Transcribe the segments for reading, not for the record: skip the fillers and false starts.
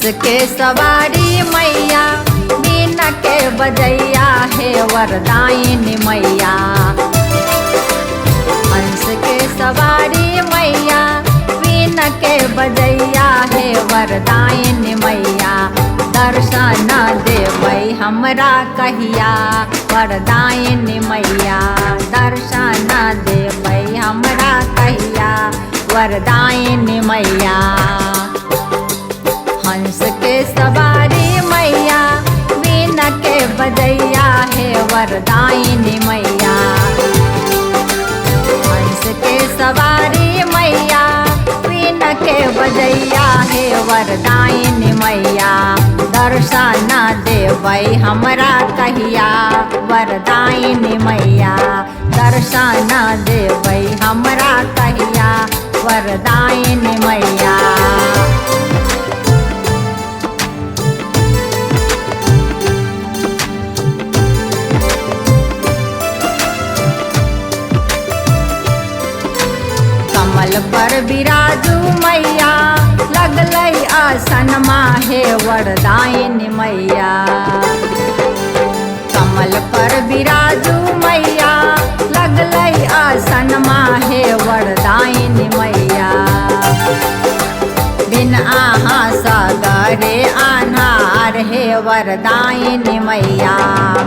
के सवारी मैया बीना के बजैया हे वरदायिनी मैया। हंस के सवारी मैया बीना के बजैया हे वरदायिनी मैया। दर्शन देबै हमरा कहिया वरदायिनी मैया। दर्शन देबै हमरा कहिया वरदायिनी मैया। हंस के सवारी मैया बीना के बजैया हे वरदायिनी मैया। हंस के सवारी मैया बीना के बजैया हे वरदायिनी मैया। दर्शन देबै हमरा कहिया वरदायिनी मैया। दर्शन देबै हमरा कहिया वरदायिनी मैया। कमल पर बिराजू मैया लगलै आसन माहे वरदायिनी मैया। कमल पर बिराजू मैया लगलै आसन माहे वरदायिनी मैया। बिन आहा सगरे आन्हार हे वरदायिनी मैया।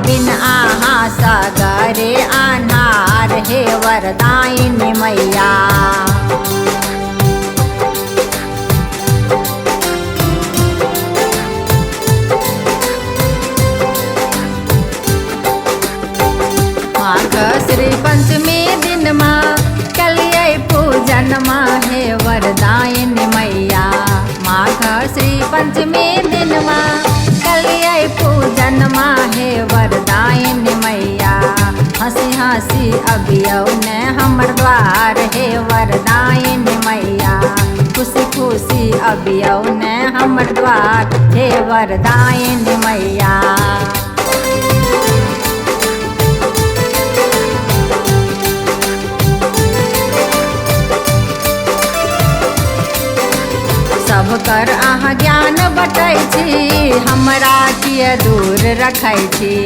बिन आहा सगरे आन्हार हे वरदायिनी मैया। माघ श्री पंचमी दिन माँ कलियै पूजन माहे वरदायिनी मैया। माघ श्री पंचमी दिन माँ कलियै पूजन माहे वरदायिनी मैया। हंसी हंसी अबियौ ने हमर द्वार हे वरदायिनी मैया। खुशी खुशी अबियौ ने हमर द्वार हे वरदायिनी मैया। सब कर अहाँ ज्ञान बटै छी हमरा किए दूर रखै छी।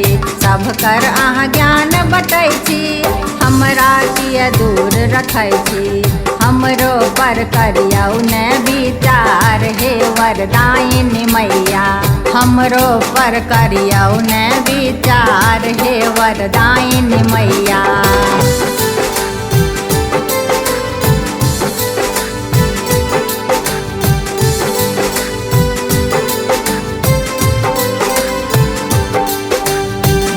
सब कर अहाँ ज्ञान बटै छी हमरा किए दूर रखै छी। हमरो पर करियौ ने विचार हे वरदायिनी मैया। हमरो पर करियौ ने विचार हे वरदायिनी मैया।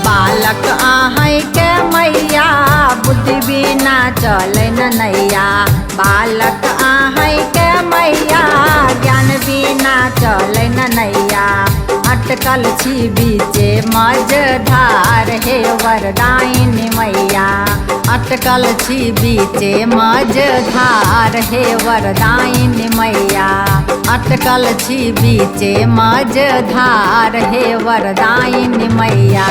बालक आहै के मैया बुद्धि बिना चलै न नैया। बालक आहै के मैया ज्ञान बिना चलै न नैया। अटकल छी बीचे मझधार हे वरदायिनी मैया। अटकल छी बीचे मझधार हे वरदायिनी मैया। अटकल छी बीचे मझधार हे वरदायिनी मैया।